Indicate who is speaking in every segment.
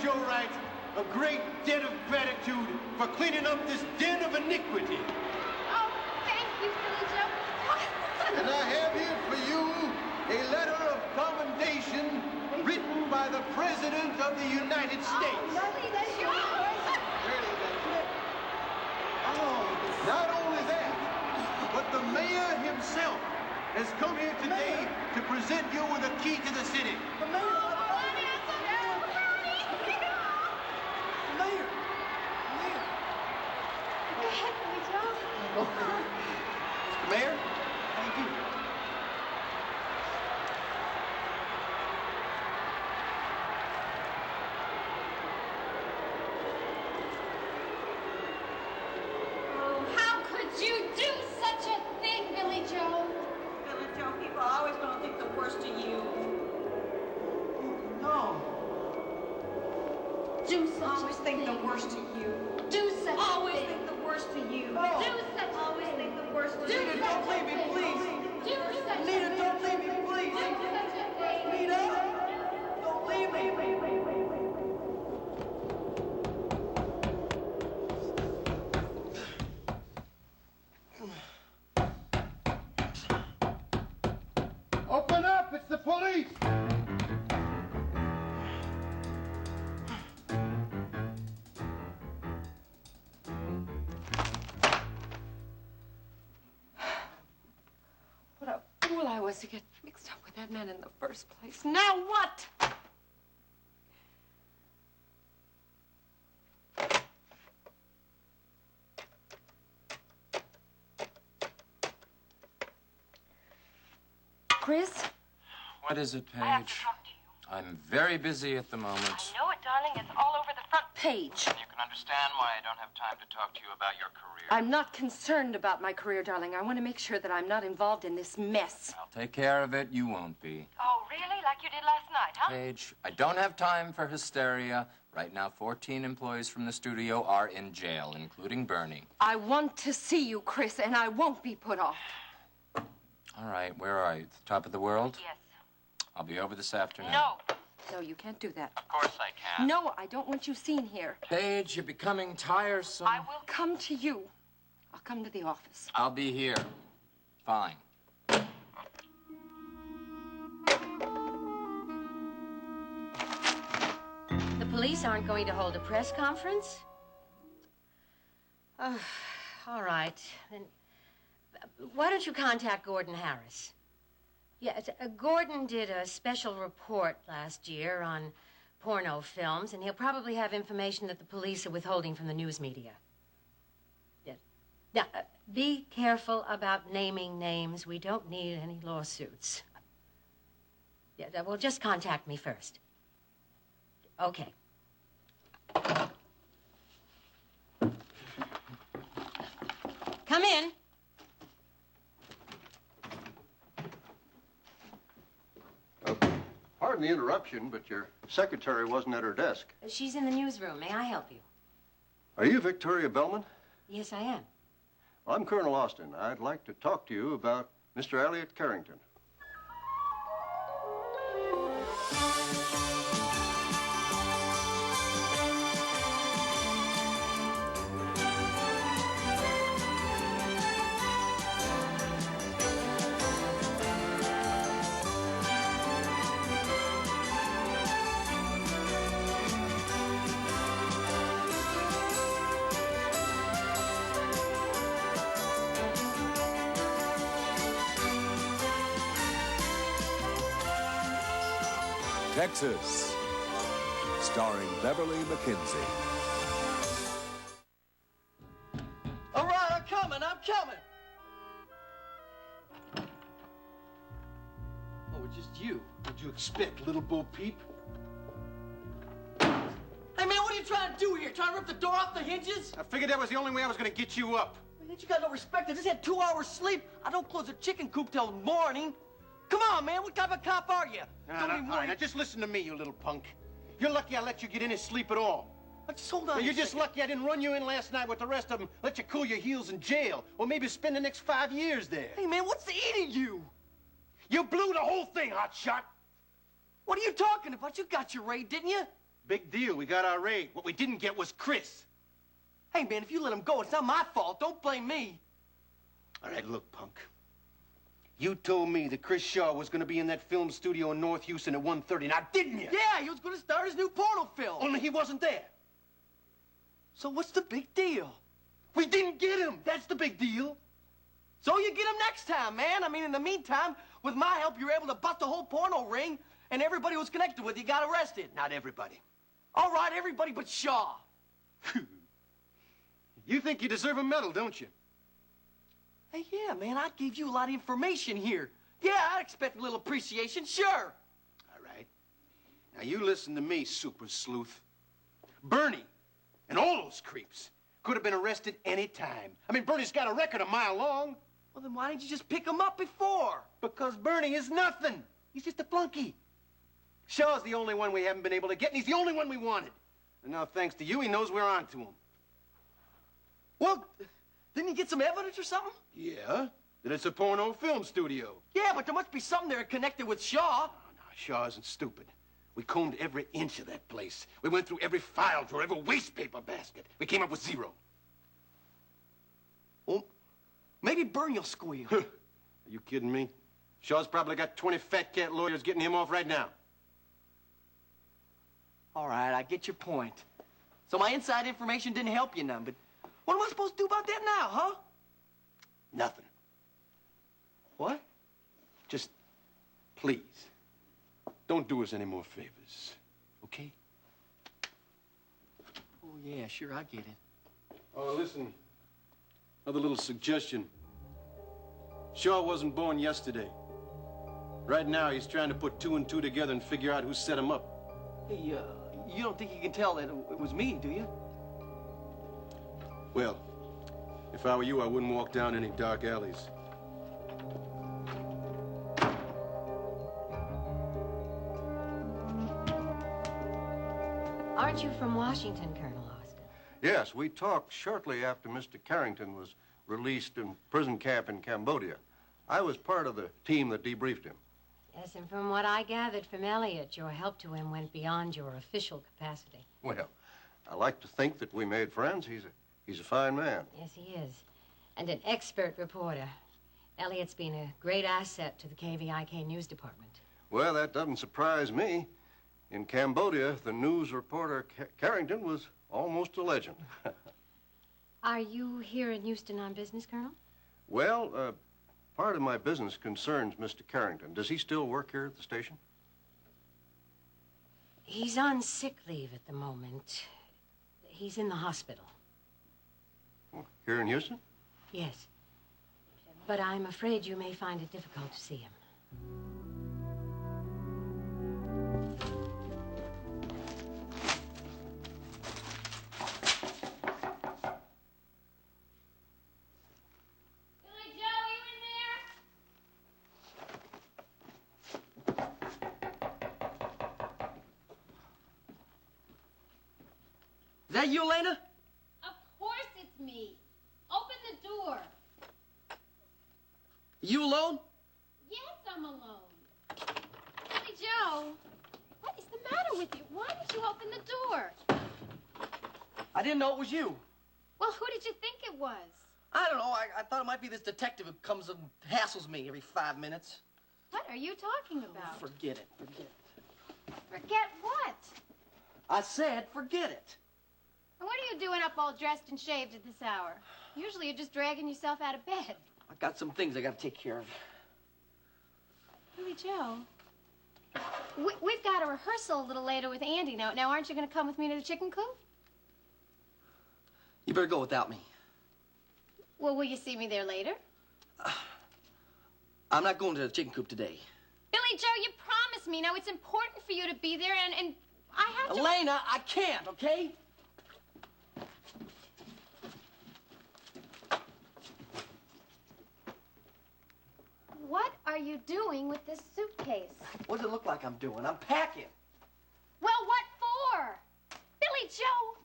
Speaker 1: Joe writes, a great debt of gratitude for cleaning up this den of iniquity.
Speaker 2: Oh, thank you, Billy Joe.
Speaker 1: And I have here for you a letter of commendation written by the President of the United States. Not only that, but the mayor himself has come here today to present you with a key to the city.
Speaker 3: The mayor!
Speaker 2: Go ahead, Billy Joe.
Speaker 1: Mr. Mayor, thank you.
Speaker 2: Oh, how could you do such a thing, Billy Joe?
Speaker 4: Billy Joe, people are always going to think the worst of you.
Speaker 1: No.
Speaker 2: Do such
Speaker 4: Always
Speaker 2: a
Speaker 4: think
Speaker 2: thing.
Speaker 4: the worst of you.
Speaker 2: Do such
Speaker 4: Always
Speaker 2: a thing.
Speaker 4: think the worst of you.
Speaker 2: Do such a
Speaker 4: Always
Speaker 2: thing.
Speaker 4: think the worst of
Speaker 2: Do
Speaker 4: you.
Speaker 3: Nita,
Speaker 2: such
Speaker 3: don't leave
Speaker 2: a
Speaker 3: me,
Speaker 2: thing.
Speaker 3: please.
Speaker 2: Do such a
Speaker 3: Nita,
Speaker 2: thing.
Speaker 3: don't leave me, please.
Speaker 2: Do such a thing.
Speaker 3: Nita, don't leave me.
Speaker 1: Open up, it's the police.
Speaker 5: What a fool I was to get mixed up with that man in the first place. Now what? Chris?
Speaker 6: What is it, Paige?
Speaker 7: I have to talk to you.
Speaker 6: I'm very busy at the moment.
Speaker 7: I know it, darling. It's all over the front
Speaker 5: Page.
Speaker 6: You can understand why I don't have time to talk to you about your career.
Speaker 5: I'm not concerned about my career, darling. I want to make sure that I'm not involved in this mess.
Speaker 6: I'll take care of it. You won't be.
Speaker 7: Oh, really? Like you did last night, huh?
Speaker 6: Paige, I don't have time for hysteria. Right now, 14 employees from the studio are in jail, including Bernie.
Speaker 5: I want to see you, Chris, and I won't be put off.
Speaker 6: All right, where are you? At the top of the world?
Speaker 7: Yes.
Speaker 6: I'll be over this afternoon.
Speaker 7: No.
Speaker 5: No, you can't do that.
Speaker 6: Of course I can.
Speaker 5: No, I don't want you seen here.
Speaker 6: Paige, you're becoming tiresome.
Speaker 7: I will.
Speaker 5: Come to you. I'll come to the office.
Speaker 6: I'll be here. Fine.
Speaker 8: The police aren't going to hold a press conference? Oh, all right. Then why don't you contact Gordon Harris? Yeah, Gordon did a special report last year on porno films, and he'll probably have information that the police are withholding from the news media. Yeah. Now, be careful about naming names. We don't need any lawsuits. Yeah, well, just contact me first. Okay. Come in.
Speaker 1: Pardon the interruption, but your secretary wasn't at her desk.
Speaker 8: She's in the newsroom. May I help you?
Speaker 1: Are you Victoria Bellman?
Speaker 8: Yes, I am.
Speaker 1: I'm Colonel Austin. I'd like to talk to you about Mr. Elliot Carrington.
Speaker 9: Texas, starring Beverly McKenzie.
Speaker 3: All right, I'm coming.
Speaker 1: Oh, it's just you. What'd you expect, little Bo Peep?
Speaker 3: Hey, man, what are you trying to do here? Trying to rip the door off the hinges?
Speaker 1: I figured that was the only way I was gonna get you up.
Speaker 3: Man, ain't you got no respect? I just had 2 hours sleep. I don't close the chicken coop till morning. Come on, man. What type of cop are you?
Speaker 1: All right, now just listen to me, you little punk. You're lucky I let you get any sleep at all.
Speaker 3: Just hold on.
Speaker 1: You're just lucky I didn't run you in last night with the rest of them, let you cool your heels in jail, or maybe spend the next 5 years there.
Speaker 3: Hey, man, what's eating you?
Speaker 1: You blew the whole thing, hotshot.
Speaker 3: What are you talking about? You got your raid, didn't you?
Speaker 1: Big deal. We got our raid. What we didn't get was Chris.
Speaker 3: Hey, man, if you let him go, it's not my fault. Don't blame me.
Speaker 1: All right, look, punk. You told me that Chris Shaw was going to be in that film studio in North Houston at 1:30, now didn't you?
Speaker 3: Yeah, he was going to start his new porno film.
Speaker 1: Only he wasn't there.
Speaker 3: So what's the big deal?
Speaker 1: We didn't get him. That's the big deal.
Speaker 3: So you get him next time, man. I mean, in the meantime, with my help, you were able to bust a whole porno ring, and everybody who was connected with you got arrested.
Speaker 1: Not everybody.
Speaker 3: All right, everybody but Shaw.
Speaker 1: You think you deserve a medal, don't you?
Speaker 3: Hey, yeah, man, I gave you a lot of information here. Yeah, I expect a little appreciation, sure.
Speaker 1: All right. Now, you listen to me, super sleuth. Bernie and all those creeps could have been arrested any time. I mean, Bernie's got a record a mile long.
Speaker 3: Well, then why didn't you just pick him up before?
Speaker 1: Because Bernie is nothing. He's just a flunky. Shaw's the only one we haven't been able to get, and he's the only one we wanted. And now, thanks to you, he knows we're on to him.
Speaker 3: Well, didn't you get some evidence or something?
Speaker 1: Yeah, that it's a porno film studio.
Speaker 3: Yeah, but there must be something there connected with Shaw.
Speaker 1: No, Shaw isn't stupid. We combed every inch of that place. We went through every file drawer, every waste paper basket. We came up with zero.
Speaker 3: Well, maybe Bernie will squeal.
Speaker 1: Are you kidding me? Shaw's probably got 20 fat cat lawyers getting him off right now.
Speaker 3: All right, I get your point. So my inside information didn't help you none, but what am I supposed to do about that now, huh?
Speaker 1: Nothing.
Speaker 3: What?
Speaker 1: Just, please, don't do us any more favors, okay?
Speaker 3: Oh, yeah, sure, I get it.
Speaker 1: Oh, listen, another little suggestion. Shaw wasn't born yesterday. Right now, he's trying to put 2 and 2 together and figure out who set him up.
Speaker 3: Hey, you don't think you can tell that it was me, do you?
Speaker 1: Well, if I were you, I wouldn't walk down any dark alleys.
Speaker 8: Aren't you from Washington, Colonel Austin?
Speaker 10: Yes, we talked shortly after Mr. Carrington was released in prison camp in Cambodia. I was part of the team that debriefed him.
Speaker 8: Yes, and from what I gathered from Elliot, your help to him went beyond your official capacity.
Speaker 10: Well, I like to think that we made friends. He's a fine man.
Speaker 8: Yes, he is. And an expert reporter. Elliot's been a great asset to the KVIK news department.
Speaker 10: Well, that doesn't surprise me. In Cambodia, the news reporter Carrington was almost a legend.
Speaker 8: Are you here in Houston on business, Colonel?
Speaker 10: Well, part of my business concerns Mr. Carrington. Does he still work here at the station?
Speaker 8: He's on sick leave at the moment. He's in the hospital.
Speaker 10: Here in Houston?
Speaker 8: Yes. But I'm afraid you may find it difficult to see him.
Speaker 2: Billy Joe, you in there?
Speaker 3: Is that you, Elena?
Speaker 2: Of course it's me. Open the door.
Speaker 3: You alone?
Speaker 2: Yes, I'm alone. Billy Joe, what is the matter with you? Why did you open the door?
Speaker 3: I didn't know it was you.
Speaker 2: Well, who did you think it was?
Speaker 3: I don't know. I thought it might be this detective who comes and hassles me every 5 minutes.
Speaker 2: What are you talking about?
Speaker 3: Forget it. Forget it.
Speaker 2: Forget what?
Speaker 3: I said forget it.
Speaker 2: And what are you doing up all dressed and shaved at this hour? Usually you're just dragging yourself out of bed.
Speaker 3: I got some things I got to take care of.
Speaker 2: Billy Joe, we've got a rehearsal a little later with Andy. Now, aren't you going to come with me to the chicken coop?
Speaker 3: You better go without me.
Speaker 2: Well, will you see me there later?
Speaker 3: I'm not going to the chicken coop today.
Speaker 2: Billy Joe, you promised me. Now, it's important for you to be there, and I have to...
Speaker 3: Elena, I can't, okay?
Speaker 2: What are you doing with this suitcase?
Speaker 3: What does it look like I'm doing? I'm packing.
Speaker 2: Well, what for? Billy Joe,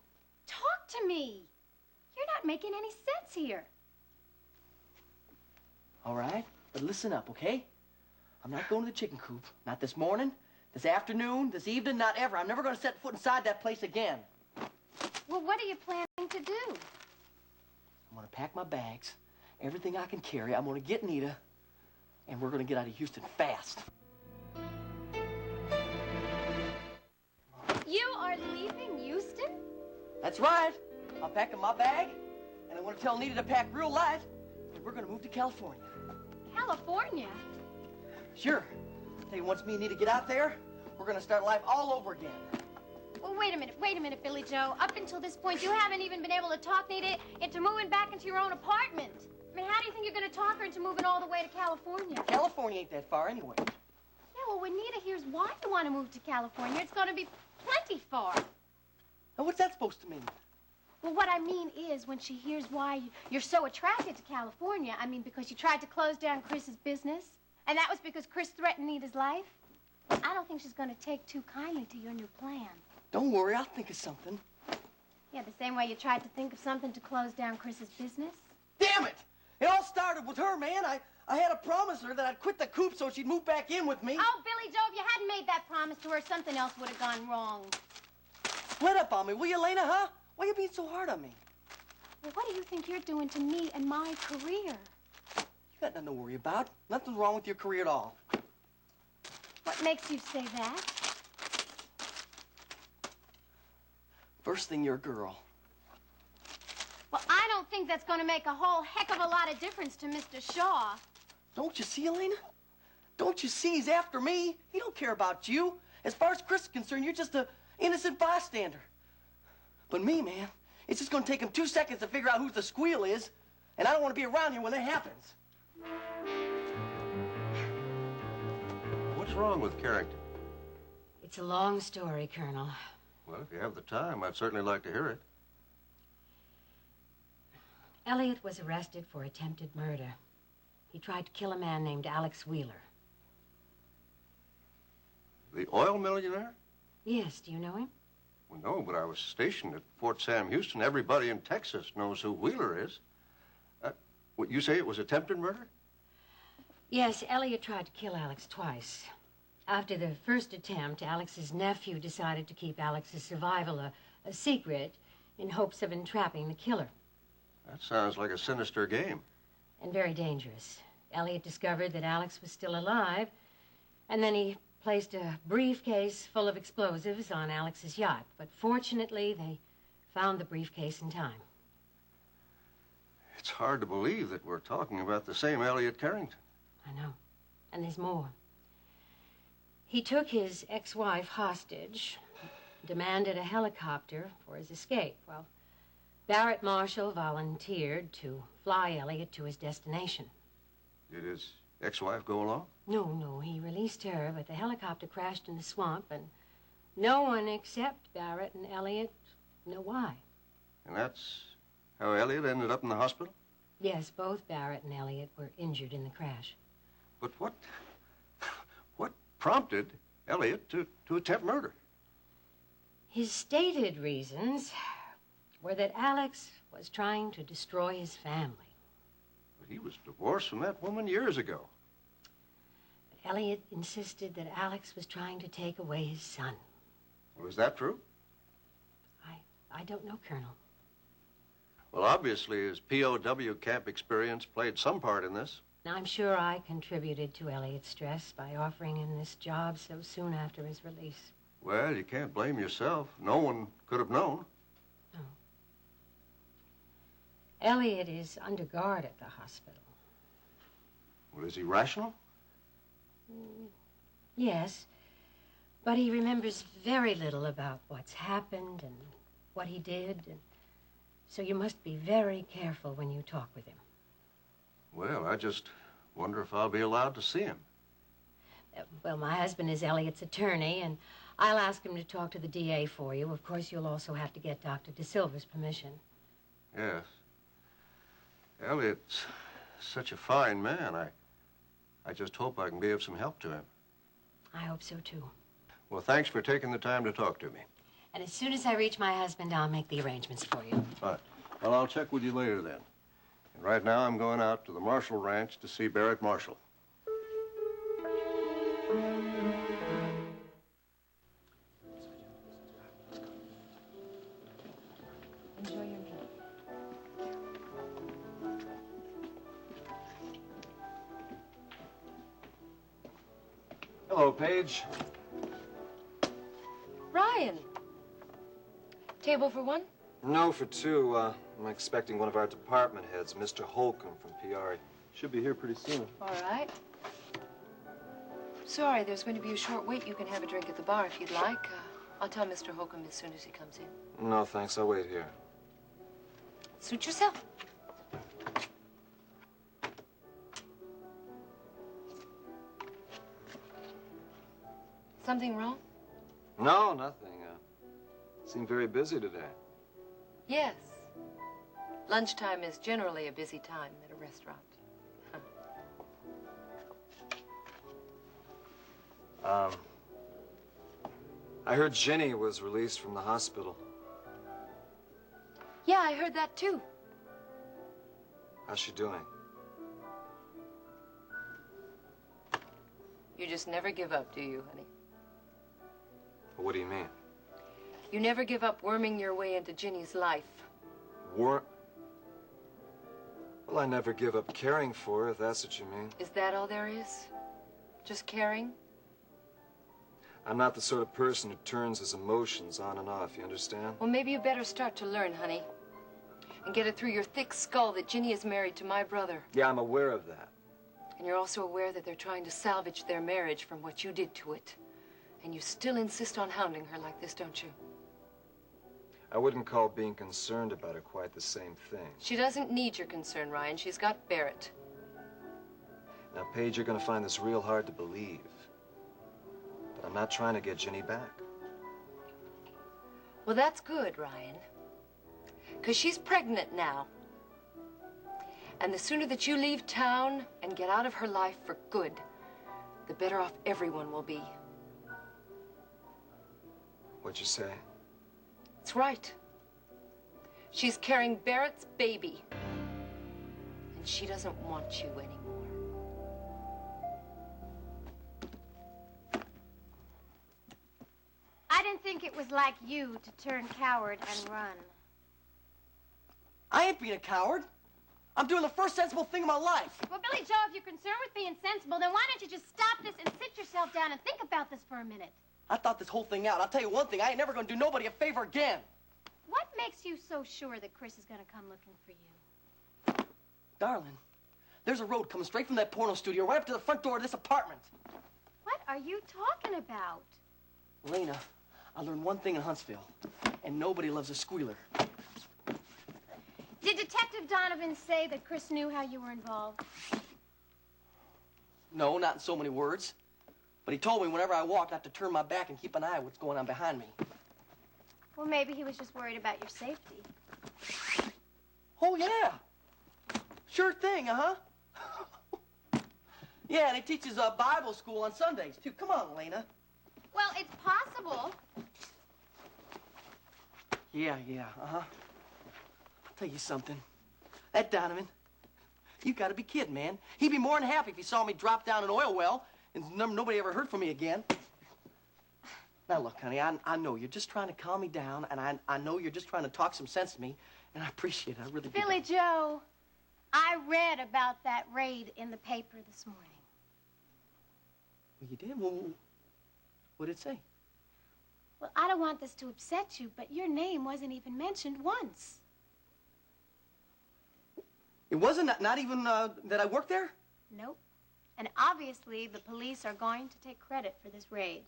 Speaker 2: talk to me. You're not making any sense here.
Speaker 3: All right, but listen up, okay? I'm not going to the chicken coop. Not this morning, This afternoon, this evening, not ever. I'm never going to set foot inside that place again.
Speaker 2: Well, what are you planning to do?
Speaker 3: I'm going to pack my bags, everything I can carry. I'm going to get Nita, and we're going to get out of Houston fast.
Speaker 2: You are leaving Houston?
Speaker 3: That's right. I'm packing my bag, and I want to tell Nita to pack real light, and we're going to move to California.
Speaker 2: California?
Speaker 3: Sure. Tell you, once me and Nita get out there, we're going to start life all over again.
Speaker 2: Well, wait a minute, Billy Joe. Up until this point, you haven't even been able to talk Nita into moving back into your own apartment. I mean, how do you think you're going to talk her into moving all the way to California?
Speaker 3: California ain't that far anyway.
Speaker 2: Yeah, well, when Nita hears why you want to move to California, it's going to be plenty far.
Speaker 3: Now, what's that supposed to mean?
Speaker 2: Well, what I mean is when she hears why you're so attracted to California, I mean, because you tried to close down Chris's business, and that was because Chris threatened Nita's life, I don't think she's going to take too kindly to your new plan.
Speaker 3: Don't worry, I'll think of something.
Speaker 2: Yeah, the same way you tried to think of something to close down Chris's business.
Speaker 3: Damn it! It all started with her, man. I had to promise her that I'd quit the coop so she'd move back in with me.
Speaker 2: Oh, Billy Joe, if you hadn't made that promise to her, something else would have gone wrong.
Speaker 3: Split up on me, will you, Elena, huh? Why are you being so hard on me?
Speaker 2: Well, what do you think you're doing to me and my career?
Speaker 3: You got nothing to worry about. Nothing's wrong with your career at all.
Speaker 2: What makes you say that?
Speaker 3: First thing, you're a girl.
Speaker 2: Well, I don't think that's going to make a whole heck of a lot of difference to Mr. Shaw.
Speaker 3: Don't you see, Elena? Don't you see he's after me? He don't care about you. As far as Chris is concerned, you're just an innocent bystander. But me, man, it's just going to take him 2 seconds to figure out who the squeal is, and I don't want to be around here when that happens.
Speaker 10: What's wrong with Carrington?
Speaker 8: It's a long story, Colonel.
Speaker 10: Well, if you have the time, I'd certainly like to hear it.
Speaker 8: Elliot was arrested for attempted murder. He tried to kill a man named Alex Wheeler.
Speaker 10: The oil millionaire?
Speaker 8: Yes, do you know him?
Speaker 10: Well, no, but I was stationed at Fort Sam Houston. Everybody in Texas knows who Wheeler is. What, you say it was attempted murder?
Speaker 8: Yes, Elliot tried to kill Alex twice. After the first attempt, Alex's nephew decided to keep Alex's survival a secret in hopes of entrapping the killer.
Speaker 10: That sounds like a sinister game.
Speaker 8: And very dangerous. Elliot discovered that Alex was still alive, and then he placed a briefcase full of explosives on Alex's yacht. But fortunately, they found the briefcase in time.
Speaker 10: It's hard to believe that we're talking about the same Elliot Carrington.
Speaker 8: I know. And there's more. He took his ex-wife hostage, demanded a helicopter for his escape. Well, Barrett Marshall volunteered to fly Elliot to his destination.
Speaker 10: Did his ex-wife go along?
Speaker 8: No, he released her, but the helicopter crashed in the swamp, and no one except Barrett and Elliot know why.
Speaker 10: And that's how Elliot ended up in the hospital?
Speaker 8: Yes, both Barrett and Elliot were injured in the crash.
Speaker 10: But what prompted Elliot to attempt murder?
Speaker 8: His stated reasons were that Alex was trying to destroy his family.
Speaker 10: But he was divorced from that woman years ago.
Speaker 8: But Elliot insisted that Alex was trying to take away his son.
Speaker 10: Was that true?
Speaker 8: I don't know, Colonel.
Speaker 10: Well, obviously his POW camp experience played some part in this.
Speaker 8: I'm sure I contributed to Elliot's stress by offering him this job so soon after his release.
Speaker 10: Well, you can't blame yourself. No one could have known.
Speaker 8: No. Elliot is under guard at the hospital.
Speaker 10: Well, is he rational?
Speaker 8: Yes, but he remembers very little about what's happened and what he did, and so you must be very careful when you talk with him.
Speaker 10: Well, I just wonder if I'll be allowed to see him.
Speaker 8: Well, my husband is Elliot's attorney, and I'll ask him to talk to the DA for you. Of course, you'll also have to get Dr. De Silva's permission.
Speaker 10: Yes. Elliot's such a fine man. I just hope I can be of some help to him.
Speaker 8: I hope so, too.
Speaker 10: Well, thanks for taking the time to talk to me.
Speaker 8: And as soon as I reach my husband, I'll make the arrangements for you.
Speaker 10: All right. Well, I'll check with you later then. And right now, I'm going out to the Marshall Ranch to see Barrett Marshall.
Speaker 11: Hello, Paige.
Speaker 5: Ryan. Table for one?
Speaker 11: No, for two. I'm expecting one of our department heads, Mr. Holcomb from PR. Should be here pretty soon.
Speaker 5: All right. Sorry, there's going to be a short wait. You can have a drink at the bar if you'd like. I'll tell Mr. Holcomb as soon as he comes in.
Speaker 11: No, thanks. I'll wait here.
Speaker 5: Suit yourself. Something wrong?
Speaker 11: No, nothing. Seem very busy today.
Speaker 5: Yes. Lunchtime is generally a busy time at a restaurant.
Speaker 11: I heard Ginny was released from the hospital.
Speaker 5: Yeah, I heard that too.
Speaker 11: How's she doing?
Speaker 5: You just never give up, do you, honey?
Speaker 11: What do you mean?
Speaker 5: You never give up worming your way into Ginny's life.
Speaker 11: Well, I never give up caring for her, if that's what you mean.
Speaker 5: Is that all there is? Just caring?
Speaker 11: I'm not the sort of person who turns his emotions on and off, you understand?
Speaker 5: Well, maybe you better start to learn, honey. And get it through your thick skull that Ginny is married to my brother.
Speaker 11: Yeah, I'm aware of that.
Speaker 5: And you're also aware that they're trying to salvage their marriage from what you did to it. And you still insist on hounding her like this, don't you?
Speaker 11: I wouldn't call being concerned about her quite the same thing.
Speaker 5: She doesn't need your concern, Ryan. She's got Barrett.
Speaker 11: Now, Paige, you're gonna find this real hard to believe. But I'm not trying to get Ginny back.
Speaker 5: Well, that's good, Ryan. Because she's pregnant now. And the sooner that you leave town and get out of her life for good, the better off everyone will be.
Speaker 11: What'd you say?
Speaker 5: That's right. She's carrying Barrett's baby. And she doesn't want you anymore.
Speaker 2: I didn't think it was like you to turn coward and run.
Speaker 3: I ain't being a coward. I'm doing the first sensible thing of my life.
Speaker 2: Well, Billy Joe, if you're concerned with being sensible, then why don't you just stop this and sit yourself down and think about this for a minute?
Speaker 3: I thought this whole thing out. I'll tell you one thing, I ain't never gonna do nobody a favor again.
Speaker 2: What makes you so sure that Chris is gonna come looking for you?
Speaker 3: Darling, there's a road coming straight from that porno studio right up to the front door of this apartment.
Speaker 2: What are you talking about?
Speaker 3: Lena, I learned one thing in Huntsville, and nobody loves a squealer.
Speaker 2: Did Detective Donovan say that Chris knew how you were involved?
Speaker 3: No, not in so many words. But he told me whenever I walk not to turn my back and keep an eye on what's going on behind me.
Speaker 2: Well, maybe he was just worried about your safety.
Speaker 3: Oh, yeah. Sure thing, uh-huh. Yeah, and he teaches Bible school on Sundays, too. Come on, Lena.
Speaker 2: Well, it's possible.
Speaker 3: Yeah, uh-huh. I'll tell you something. That Donovan, you gotta be kidding, man. He'd be more than happy if he saw me drop down an oil well and nobody ever heard from me again. Now, look, honey, I know you're just trying to calm me down, and I know you're just trying to talk some sense to me, and I appreciate it. I really do.
Speaker 2: Billy Joe, I read about that raid in the paper this morning.
Speaker 3: Well, you did? Well, what did it say?
Speaker 2: Well, I don't want this to upset you, but your name wasn't even mentioned once.
Speaker 3: It wasn't not even that I worked there?
Speaker 2: Nope. And obviously, the police are going to take credit for this raid.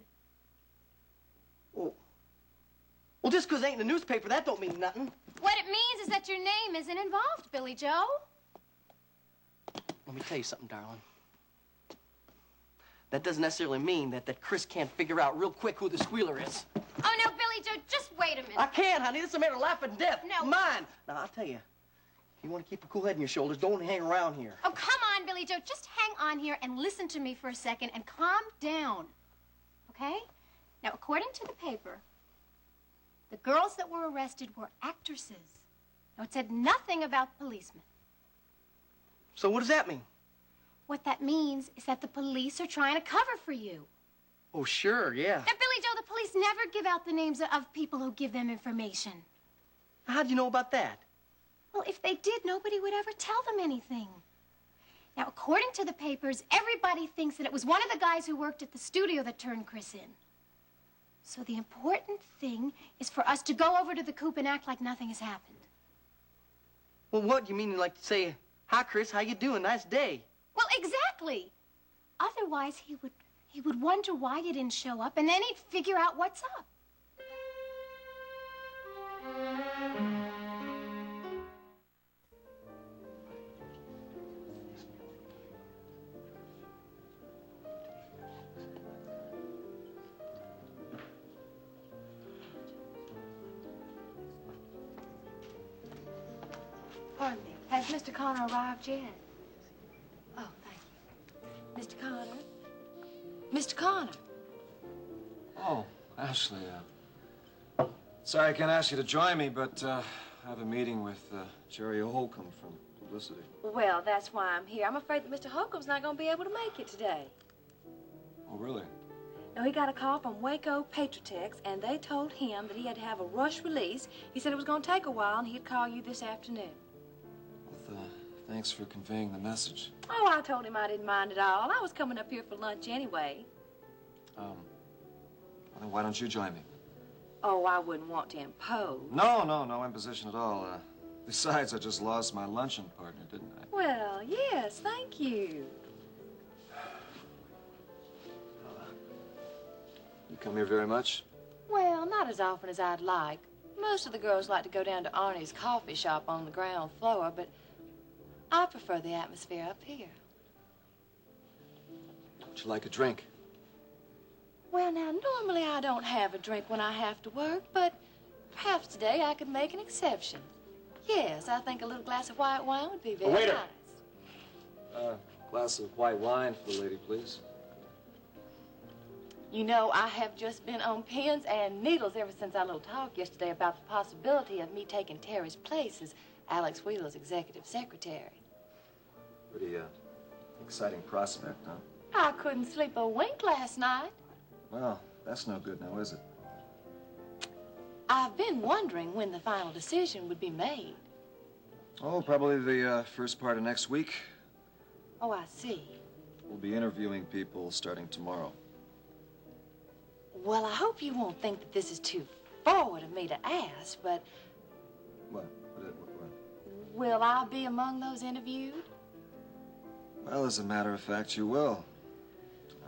Speaker 3: Well, just because it ain't in the newspaper, that don't mean nothing.
Speaker 2: What it means is that your name isn't involved, Billy Joe.
Speaker 3: Let me tell you something, darling. That doesn't necessarily mean that Chris can't figure out real quick who the squealer is.
Speaker 2: Oh, no, Billy Joe, just wait a minute.
Speaker 3: I can't, honey. This is a matter of life and death.
Speaker 2: No.
Speaker 3: Mine. Now, I'll tell you, if you want to keep a cool head on your shoulders, don't hang around here.
Speaker 2: Oh, come on, Billy Joe. Just hang on here and listen to me for a second and calm down. Okay? Now, according to the paper, the girls that were arrested were actresses. Now, it said nothing about policemen.
Speaker 3: So what does that mean?
Speaker 2: What that means is that the police are trying to cover for you.
Speaker 3: Oh, sure, yeah.
Speaker 2: Now, Billy Joe, the police never give out the names of people who give them information.
Speaker 3: How'd you know about that?
Speaker 2: Well, if they did, nobody would ever tell them anything. Now, according to the papers, everybody thinks that it was one of the guys who worked at the studio that turned Chris in. So the important thing is for us to go over to the coop and act like nothing has happened.
Speaker 3: Well, what? You mean like to say, hi, Chris, how you doing? Nice day.
Speaker 2: Well, exactly. Otherwise, he would wonder why you didn't show up, and then he'd figure out what's up.
Speaker 5: Pardon me. Has Mr. Connor arrived yet? Oh, thank you. Mr. Connor? Mr. Connor?
Speaker 11: Oh, Ashley, sorry I can't ask you to join me, but I have a meeting with Jerry Holcomb from publicity.
Speaker 5: Well, that's why I'm here. I'm afraid that Mr. Holcomb's not going to be able to make it today.
Speaker 11: Oh, really?
Speaker 5: No, he got a call from Waco Patriotex, and they told him that he had to have a rush release. He said it was going to take a while, and he'd call you this afternoon.
Speaker 11: Well, thanks for conveying the message.
Speaker 5: Oh, I told him I didn't mind at all. I was coming up here for lunch anyway.
Speaker 11: Well, then why don't you join me?
Speaker 5: Oh, I wouldn't want to impose.
Speaker 11: No imposition at all. Besides, I just lost my luncheon partner, didn't I?
Speaker 5: Well, yes, thank you.
Speaker 11: You come here very much?
Speaker 5: Well, not as often as I'd like. Most of the girls like to go down to Arnie's coffee shop on the ground floor, but I prefer the atmosphere up here.
Speaker 11: Would you like a drink?
Speaker 5: Well, now, normally I don't have a drink when I have to work, but perhaps today I could make an exception. Yes, I think a little glass of white wine would be very
Speaker 11: Waiter.
Speaker 5: nice.
Speaker 11: Glass of white wine for the lady, please.
Speaker 5: You know, I have just been on pins and needles ever since our little talk yesterday about the possibility of me taking Terry's place as Alex Wheeler's executive secretary.
Speaker 11: Pretty, exciting prospect, huh?
Speaker 5: I couldn't sleep a wink last night.
Speaker 11: Well, that's no good now, is it?
Speaker 5: I've been wondering when the final decision would be made.
Speaker 11: Oh, probably the first part of next week.
Speaker 5: Oh, I see.
Speaker 11: We'll be interviewing people starting tomorrow.
Speaker 5: Well, I hope you won't think that this is too forward of me to ask, but
Speaker 11: What?
Speaker 5: will I be among those interviewed?
Speaker 11: Well, as a matter of fact, you will.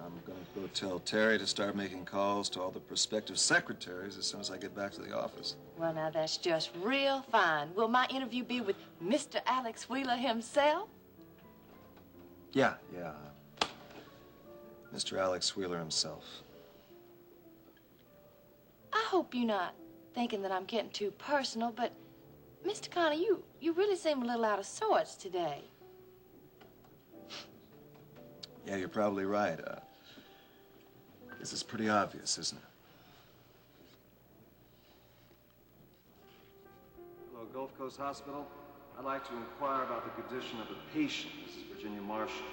Speaker 11: I'm going to go tell Terry to start making calls to all the prospective secretaries as soon as I get back to the office.
Speaker 5: Well, now, that's just real fine. Will my interview be with Mr. Alex Wheeler himself?
Speaker 11: Yeah. Mr. Alex Wheeler himself.
Speaker 5: I hope you're not thinking that I'm getting too personal, but Mr. Connor, you really seem a little out of sorts today.
Speaker 11: Yeah, you're probably right. This is pretty obvious, isn't it? Hello, Gulf Coast Hospital. I'd like to inquire about the condition of a patient, Mrs. Virginia Marshall.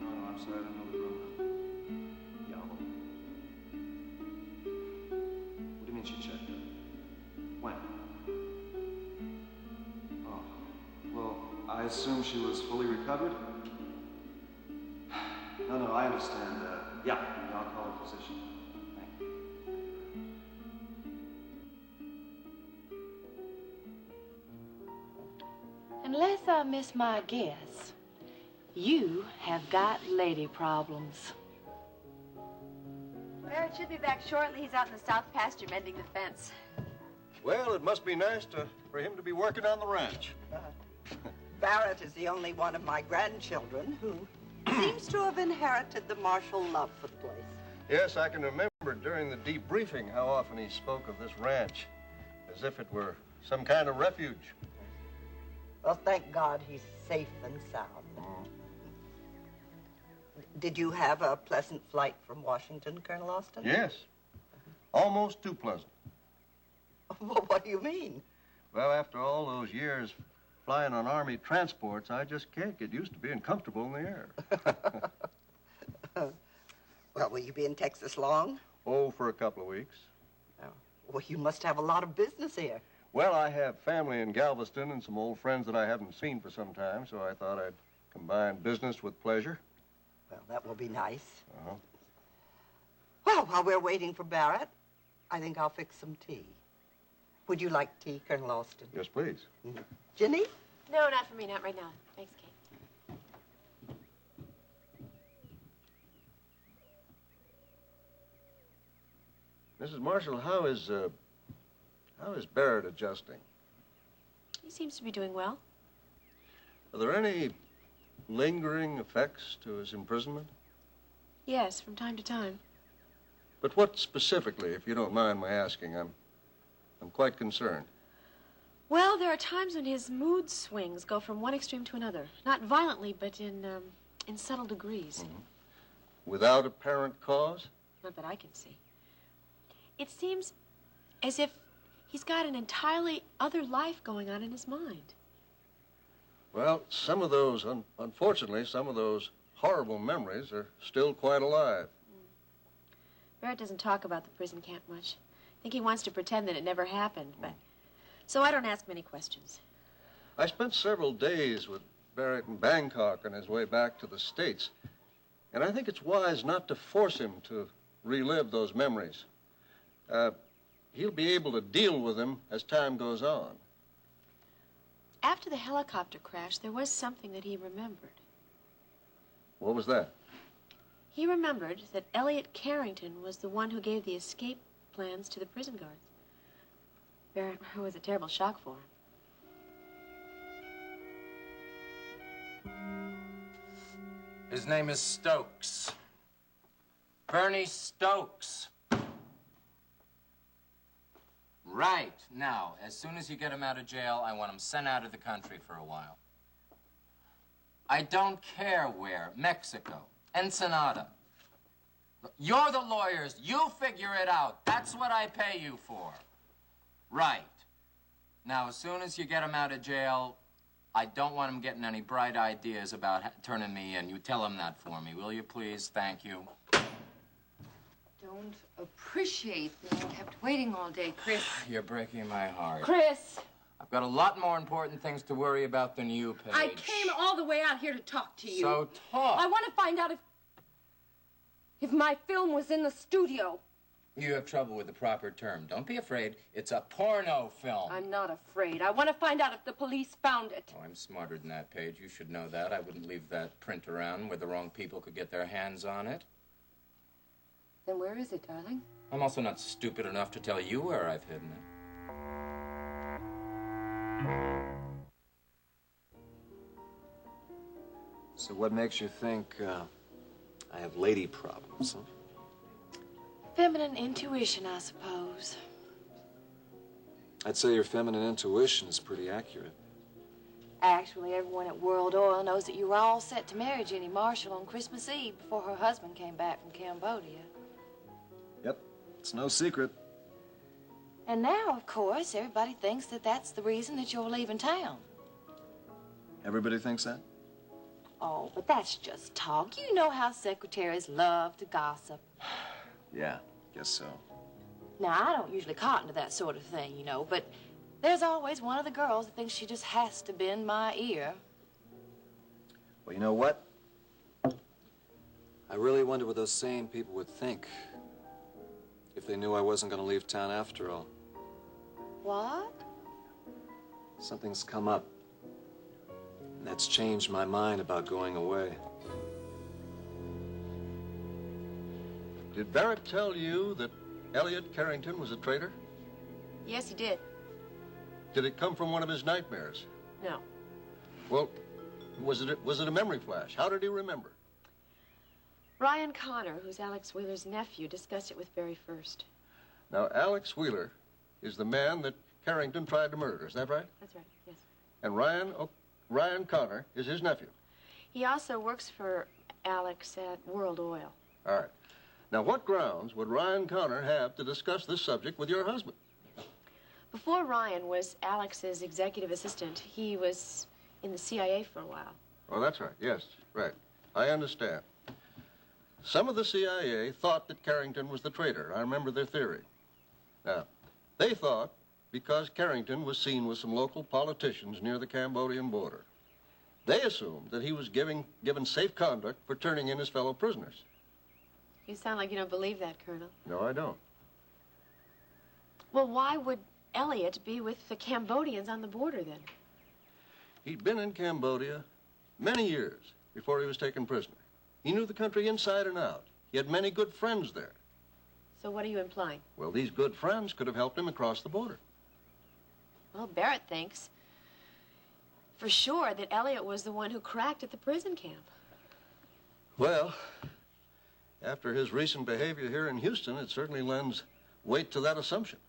Speaker 11: No, I'm sorry, I don't know the room. Yeah, hold on. What do you mean she checked out? When? Oh, well, I assume she was fully recovered? No, I understand. Yeah, I'll call a physician. Thank you.
Speaker 5: Unless I miss my guess, you have got lady problems.
Speaker 12: Barrett should be back shortly. He's out in the south pasture mending the fence.
Speaker 10: Well, it must be nice for him to be working on the ranch.
Speaker 4: Barrett is the only one of my grandchildren who seems to have inherited the Marshall love for the place.
Speaker 10: Yes, I can remember during the debriefing how often he spoke of this ranch as if it were some kind of refuge.
Speaker 4: Well, thank God he's safe and sound. Did you have a pleasant flight from Washington, Colonel Austin?
Speaker 10: Yes, almost too pleasant.
Speaker 4: Well, what do you mean?
Speaker 10: Well, after all those years flying on Army transports, I just can't get used to being comfortable in the air.
Speaker 4: Well, will you be in Texas long?
Speaker 10: Oh, for a couple of weeks.
Speaker 4: Oh. Well, you must have a lot of business here.
Speaker 10: Well, I have family in Galveston and some old friends that I haven't seen for some time, so I thought I'd combine business with pleasure.
Speaker 4: Well, that will be nice.
Speaker 10: Uh-huh.
Speaker 4: Well, while we're waiting for Barrett, I think I'll fix some tea. Would you like tea, Colonel Austin?
Speaker 10: Yes, please.
Speaker 4: Mm-hmm. Ginny?
Speaker 12: No, not for me, not right now. Thanks, Kate.
Speaker 10: Mrs. Marshall, how is Barrett adjusting?
Speaker 12: He seems to be doing well.
Speaker 10: Are there any lingering effects to his imprisonment?
Speaker 12: Yes, from time to time.
Speaker 10: But what specifically, if you don't mind my asking? I'm quite concerned.
Speaker 12: Well, there are times when his mood swings go from one extreme to another. Not violently, but in subtle degrees.
Speaker 10: Mm-hmm. Without apparent cause?
Speaker 12: Not that I can see. It seems as if he's got an entirely other life going on in his mind.
Speaker 10: Well, some of those, unfortunately, some of those horrible memories are still quite alive.
Speaker 12: Barrett doesn't talk about the prison camp much. I think he wants to pretend that it never happened, but... So I don't ask many questions.
Speaker 10: I spent several days with Barrett in Bangkok on his way back to the States, and I think it's wise not to force him to relive those memories. He'll be able to deal with them as time goes on.
Speaker 12: After the helicopter crash, there was something that he remembered.
Speaker 10: What was that?
Speaker 12: He remembered that Elliot Carrington was the one who gave the escape plans to the prison guards. Barrett, it was a terrible shock for him.
Speaker 6: His name is Stokes. Bernie Stokes. Right. Now, as soon as you get him out of jail, I want him sent out of the country for a while. I don't care where. Mexico. Ensenada. You're the lawyers. You figure it out. That's what I pay you for. Right. Now, as soon as you get him out of jail, I don't want him getting any bright ideas about turning me in. You tell him that for me, will you, please? Thank you.
Speaker 5: Don't appreciate being kept waiting all day, Chris.
Speaker 6: You're breaking my heart.
Speaker 12: Chris!
Speaker 6: I've got a lot more important things to worry about than you, Paige.
Speaker 12: I came all the way out here to talk to you.
Speaker 6: So talk.
Speaker 12: I want to find out if my film was in the studio.
Speaker 6: You have trouble with the proper term. Don't be afraid. It's a porno film.
Speaker 12: I'm not afraid. I want to find out if the police found it.
Speaker 6: Oh, I'm smarter than that, Paige. You should know that. I wouldn't leave that print around where the wrong people could get their hands on it.
Speaker 5: Then where is it, darling?
Speaker 6: I'm also not stupid enough to tell you where I've hidden it.
Speaker 11: So what makes you think I have lady problems, huh?
Speaker 12: Feminine intuition, I suppose.
Speaker 11: I'd say your feminine intuition is pretty accurate.
Speaker 2: Actually, everyone at World Oil knows that you were all set to marry Jenny Marshall on Christmas Eve before her husband came back from Cambodia.
Speaker 11: Yep, it's no secret.
Speaker 2: And now, of course, everybody thinks that that's the reason that you're leaving town.
Speaker 11: Everybody thinks that?
Speaker 2: Oh, but that's just talk. You know how secretaries love to gossip.
Speaker 11: Yeah, guess so.
Speaker 2: Now, I don't usually cotton to that sort of thing, you know, but there's always one of the girls that thinks she just has to bend my ear.
Speaker 11: Well, you know what? I really wonder what those sane people would think if they knew I wasn't going to leave town after all.
Speaker 2: What?
Speaker 11: Something's come up, and that's changed my mind about going away.
Speaker 10: Did Barrett tell you that Elliot Carrington was a traitor?
Speaker 12: Yes, he did.
Speaker 10: Did it come from one of his nightmares?
Speaker 12: No.
Speaker 10: Well, was it a memory flash? How did he remember?
Speaker 12: Ryan Connor, who's Alex Wheeler's nephew, discussed it with Barry first.
Speaker 10: Now, Alex Wheeler is the man that Carrington tried to murder. Is that right?
Speaker 12: That's right, yes.
Speaker 10: And Ryan Connor is his nephew.
Speaker 12: He also works for Alex at World Oil.
Speaker 10: All right. Now, what grounds would Ryan Connor have to discuss this subject with your husband?
Speaker 12: Before Ryan was Alex's executive assistant, he was in the CIA for a while.
Speaker 10: Oh, that's right. Yes, right. I understand. Some of the CIA thought that Carrington was the traitor. I remember their theory. Now, they thought because Carrington was seen with some local politicians near the Cambodian border. They assumed that he was given safe conduct for turning in his fellow prisoners.
Speaker 12: You sound like you don't believe that, Colonel.
Speaker 10: No, I don't.
Speaker 12: Well, why would Elliot be with the Cambodians on the border, then?
Speaker 10: He'd been in Cambodia many years before he was taken prisoner. He knew the country inside and out. He had many good friends there.
Speaker 12: So what are you implying?
Speaker 10: Well, these good friends could have helped him across the border.
Speaker 12: Well, Barrett thinks for sure that Elliot was the one who cracked at the prison camp.
Speaker 10: Well, after his recent behavior here in Houston, it certainly lends weight to that assumption.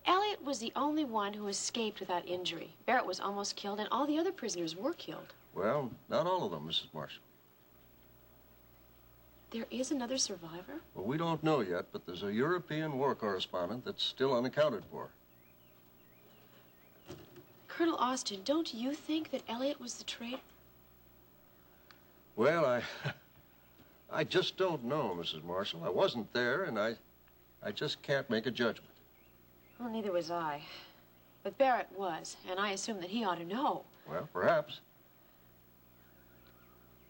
Speaker 12: Elliot was the only one who escaped without injury. Barrett was almost killed, and all the other prisoners were killed.
Speaker 10: Well, not all of them, Mrs. Marshall.
Speaker 12: There is another survivor?
Speaker 10: Well, we don't know yet, but there's a European war correspondent that's still unaccounted for.
Speaker 12: Colonel Austin, don't you think that Elliot was the traitor?
Speaker 10: Well, I just don't know, Mrs. Marshall. I wasn't there, and I just can't make a judgment.
Speaker 12: Well, neither was I. But Barrett was, and I assume that he ought to know.
Speaker 10: Well, perhaps.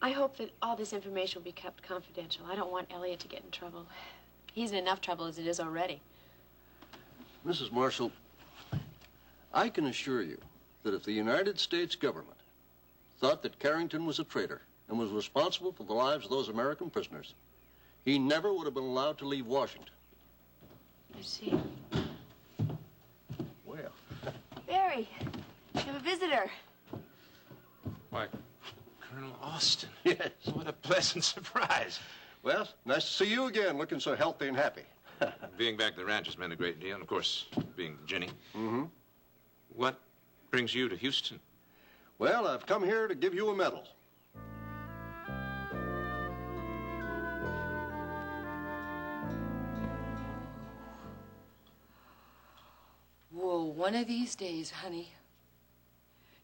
Speaker 12: I hope that all this information will be kept confidential. I don't want Elliot to get in trouble. He's in enough trouble as it is already.
Speaker 10: Mrs. Marshall, I can assure you that if the United States government thought that Carrington was a traitor and was responsible for the lives of those American prisoners, he never would have been allowed to leave Washington.
Speaker 12: I see.
Speaker 10: Well.
Speaker 12: Barry, you have a visitor.
Speaker 13: Why, Colonel Austin.
Speaker 1: Yes.
Speaker 13: What a pleasant surprise.
Speaker 10: Well, nice to see you again, looking so healthy and happy.
Speaker 13: Being back at the ranch has meant a great deal, and of course, being Ginny.
Speaker 10: Mm-hmm.
Speaker 13: What brings you to Houston?
Speaker 10: Well, I've come here to give you a medal.
Speaker 5: Whoa, one of these days, honey,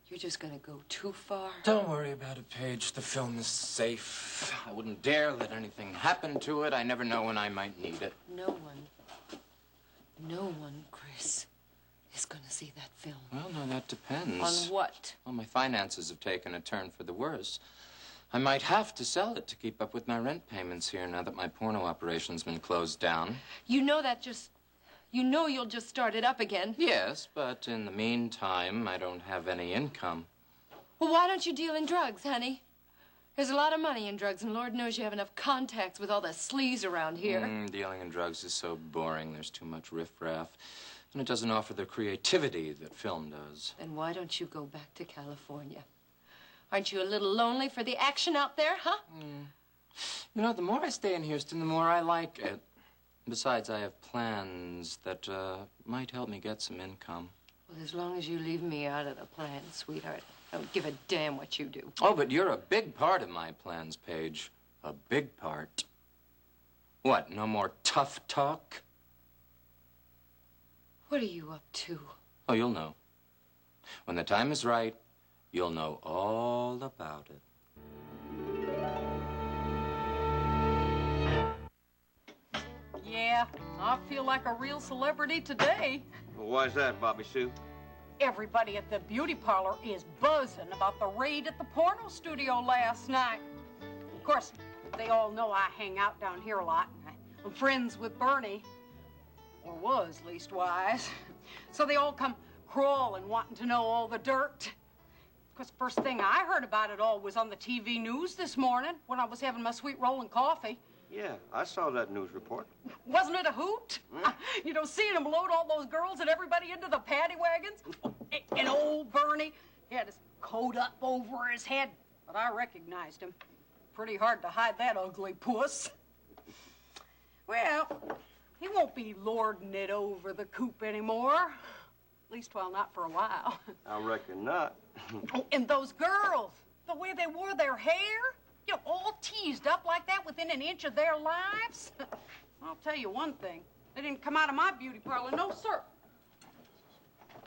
Speaker 5: you're just gonna go too far.
Speaker 6: Don't worry about it, Paige. The film is safe. I wouldn't dare let anything happen to it. I never know when I might need it.
Speaker 5: No one, Chris, is gonna see that film.
Speaker 6: Well, no, that depends.
Speaker 5: On what?
Speaker 6: Well, my finances have taken a turn for the worse. I might have to sell it to keep up with my rent payments here now that my porno operation's been closed down.
Speaker 5: You know you'll just start it up again.
Speaker 6: Yes, but in the meantime, I don't have any income.
Speaker 5: Well, why don't you deal in drugs, honey? There's a lot of money in drugs, and Lord knows you have enough contacts with all the sleaze around here.
Speaker 6: Dealing in drugs is so boring. There's too much riffraff. And it doesn't offer the creativity that film does.
Speaker 5: Then why don't you go back to California? Aren't you a little lonely for the action out there, huh?
Speaker 6: You know, the more I stay in Houston, the more I like it. Besides, I have plans that might help me get some income.
Speaker 5: Well, as long as you leave me out of the plan, sweetheart, I don't give a damn what you do.
Speaker 6: Oh, but you're a big part of my plans, Paige. A big part. What, no more tough talk?
Speaker 5: What are you up to?
Speaker 6: Oh, you'll know. When the time is right, you'll know all about it.
Speaker 14: Yeah, I feel like a real celebrity today.
Speaker 15: Well, why's that, Bobby Sue?
Speaker 14: Everybody at the beauty parlor is buzzing about the raid at the porno studio last night. Of course, they all know I hang out down here a lot. I'm friends with Bernie, or was leastwise. So they all come crawling, wanting to know all the dirt. Of course, first thing I heard about it all was on the TV news this morning when I was having my sweet rolling coffee.
Speaker 15: Yeah, I saw that news report.
Speaker 14: Wasn't it a hoot? You know, seeing him load all those girls and everybody into the paddy wagons. And old Bernie, he had his coat up over his head, but I recognized him. Pretty hard to hide that ugly puss. Well, he won't be lording it over the coop anymore. At least, well, not for a while.
Speaker 15: I reckon not.
Speaker 14: Oh, and those girls, the way they wore their hair. You know, all teased up like that within an inch of their lives. I'll tell you one thing. They didn't come out of my beauty parlor, no, sir.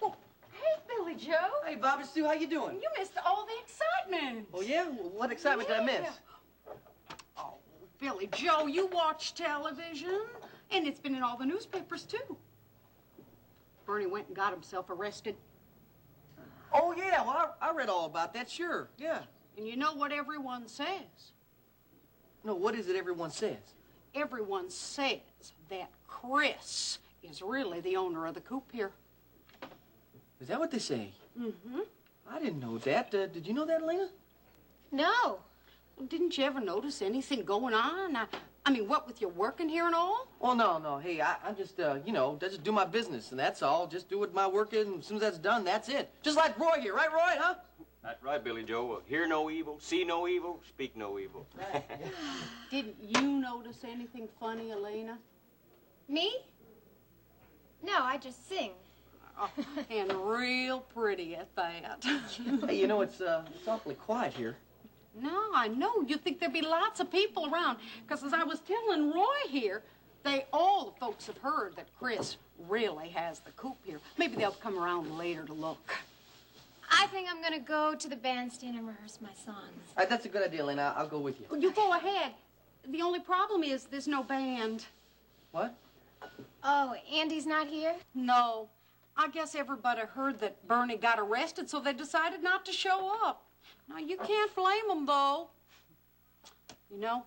Speaker 14: Oh, hey, Billy Joe.
Speaker 3: Hey, Bobby Sue, how you doing?
Speaker 14: You missed all the excitement.
Speaker 3: Oh, yeah? What excitement did I miss?
Speaker 14: Oh, Billy Joe, you watch television. And it's been in all the newspapers, too. Bernie went and got himself arrested.
Speaker 3: Oh, yeah, well, I read all about that, sure, yeah.
Speaker 14: And you know what everyone says?
Speaker 3: No, what is it everyone says?
Speaker 14: Everyone says that Chris is really the owner of the coop here.
Speaker 3: Is that what they say?
Speaker 14: Mm-hmm.
Speaker 3: I didn't know that. Did you know that, Elena?
Speaker 2: No.
Speaker 14: Didn't you ever notice anything going on? I mean, what with your working here and all?
Speaker 3: Well, no. Hey, I just, you know, I just do my business, and that's all. Just do what my work is, and as soon as that's done, that's it. Just like Roy here, right, Roy, huh?
Speaker 15: That's right, Billy Joe. Hear no evil, see no evil, speak no evil.
Speaker 14: Didn't you notice anything funny, Elena?
Speaker 2: Me? No, I just sing.
Speaker 14: Oh, and real pretty at that.
Speaker 3: Hey, you know, it's awfully quiet here.
Speaker 14: No, I know. You'd think there'd be lots of people around. Because as I was telling Roy here, all the folks have heard that Chris really has the coop here. Maybe they'll come around later to look.
Speaker 2: I think I'm going to go to the bandstand and rehearse my songs.
Speaker 3: That's a good idea, Elena. I'll go with you.
Speaker 14: You go ahead. The only problem is there's no band.
Speaker 3: What?
Speaker 2: Oh, Andy's not here?
Speaker 14: No. I guess everybody heard that Bernie got arrested, so they decided not to show up. Now, you can't blame them, though. You know,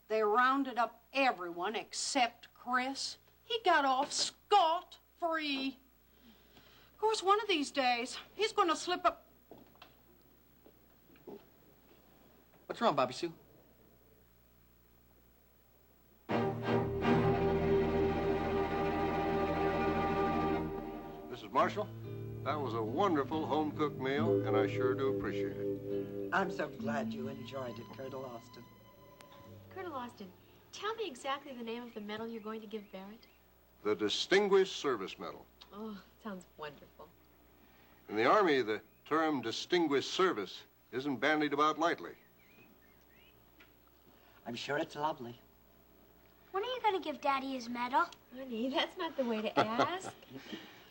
Speaker 14: they rounded up everyone except Chris. He got off scot-free. Of course, one of these days, he's going to slip up.
Speaker 3: What's wrong, Bobby Sue?
Speaker 10: Mrs. Marshall, that was a wonderful home-cooked meal, and I sure do appreciate it.
Speaker 4: I'm so glad you enjoyed it, Colonel Austin.
Speaker 12: Colonel Austin, tell me exactly the name of the medal you're going to give Barrett.
Speaker 10: The Distinguished Service Medal.
Speaker 12: Oh, sounds wonderful.
Speaker 10: In the Army, the term distinguished service isn't bandied about lightly.
Speaker 4: I'm sure it's lovely.
Speaker 16: When are you going to give Daddy his medal?
Speaker 12: Honey, that's not the way to ask.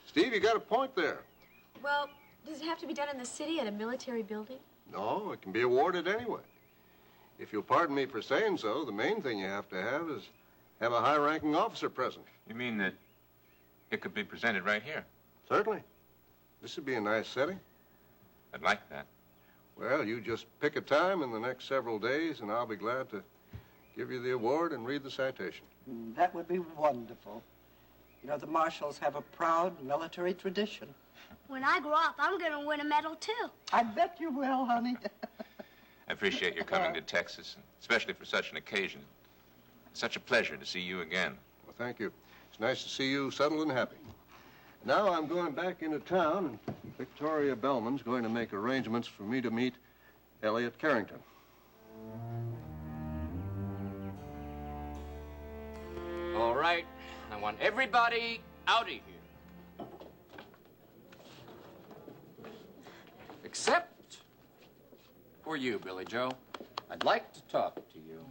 Speaker 10: Steve, you got a point there.
Speaker 12: Well, does it have to be done in the city at a military building?
Speaker 10: No, it can be awarded anyway. If you'll pardon me for saying so, the main thing you have to have is have a high-ranking officer present.
Speaker 13: You mean that it could be presented right here?
Speaker 10: Certainly. This would be a nice setting.
Speaker 13: I'd like that.
Speaker 10: Well, you just pick a time in the next several days, and I'll be glad to give you the award and read the citation.
Speaker 4: That would be wonderful. You know, the Marshals have a proud military tradition.
Speaker 16: When I grow up, I'm going to win a medal, too.
Speaker 4: I bet you will, honey.
Speaker 13: I appreciate your coming to Texas, especially for such an occasion. It's such a pleasure to see you again.
Speaker 10: Well, thank you. It's nice to see you settled and happy. Now I'm going back into town, and Victoria Bellman's going to make arrangements for me to meet Elliot Carrington.
Speaker 6: All right. I want everybody out of here. Except for you, Billy Joe. I'd like to talk to you.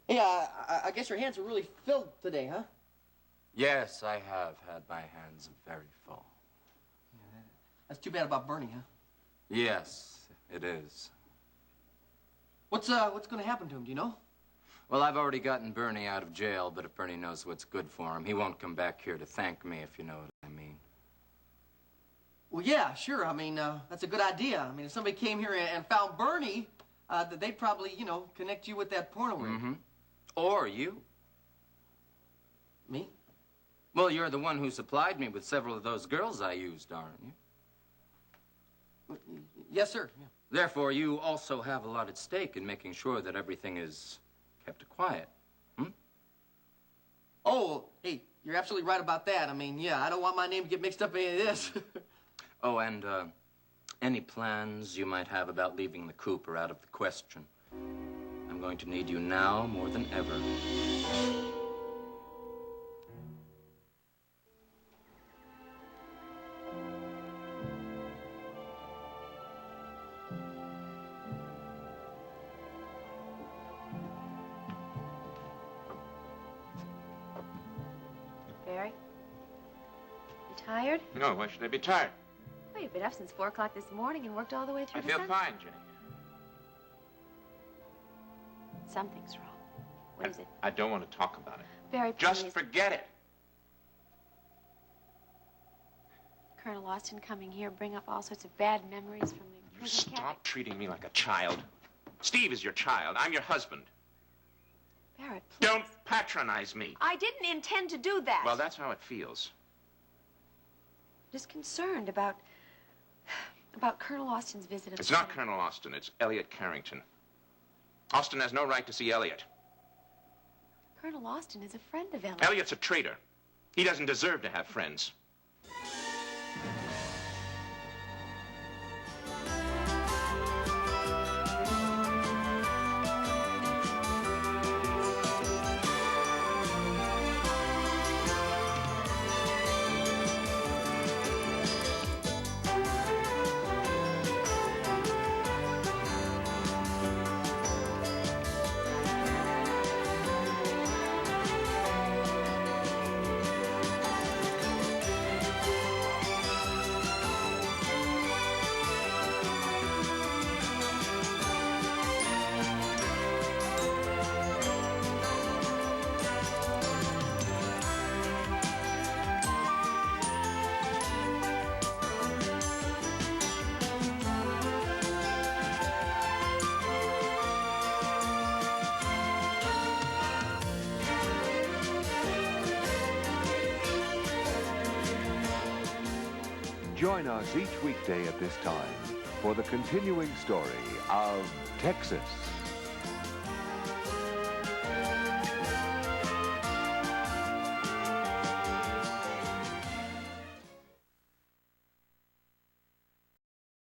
Speaker 3: Hey, I guess your hands are really filled today, huh?
Speaker 6: Yes, I have had my hands very full.
Speaker 3: That's too bad about Bernie, huh?
Speaker 6: Yes, it is.
Speaker 3: What's going to happen to him, do you know?
Speaker 6: Well, I've already gotten Bernie out of jail, but if Bernie knows what's good for him, he won't come back here to thank me, if you know what I mean.
Speaker 3: Well, yeah, sure. I mean, that's a good idea. I mean, if somebody came here and found Bernie, they'd probably, you know, connect you with that porno ring.
Speaker 6: Mm-hmm. Or you.
Speaker 3: Me?
Speaker 6: Well, you're the one who supplied me with several of those girls I used, aren't you?
Speaker 3: Yes, sir. Yeah.
Speaker 6: Therefore, you also have a lot at stake in making sure that everything is kept quiet.
Speaker 3: Oh, hey, you're absolutely right about that. I mean, yeah, I don't want my name to get mixed up in any of this.
Speaker 6: Oh, and any plans you might have about leaving the coop are out of the question. I'm going to need you now more than ever.
Speaker 12: Barry? You tired?
Speaker 13: No, why should I be tired?
Speaker 12: Well, you've been up since 4 o'clock this morning and worked all the way through
Speaker 13: I
Speaker 12: to
Speaker 13: feel
Speaker 12: Sunday.
Speaker 13: fine, Jenny.
Speaker 12: Something's wrong. What is it?
Speaker 13: I don't want to talk about it.
Speaker 12: Barry,
Speaker 13: Just
Speaker 12: please.
Speaker 13: forget it.
Speaker 12: Colonel Austin coming here bring up all sorts of bad memories from the
Speaker 13: You
Speaker 12: prison camp.
Speaker 13: stop treating me like a child. Steve is your child. I'm your husband.
Speaker 12: Barrett, please.
Speaker 13: Don't patronize me.
Speaker 12: I didn't intend to do that.
Speaker 13: Well, that's how it feels.
Speaker 12: Just concerned about Colonel Austin's visit.
Speaker 13: It's not Colonel Austin. It's Elliot Carrington. Austin has no right to see Elliot.
Speaker 12: Colonel Austin is a friend of Elliot.
Speaker 13: Elliot's a traitor. He doesn't deserve to have friends.
Speaker 9: Join us each weekday at this time for the continuing story of Texas.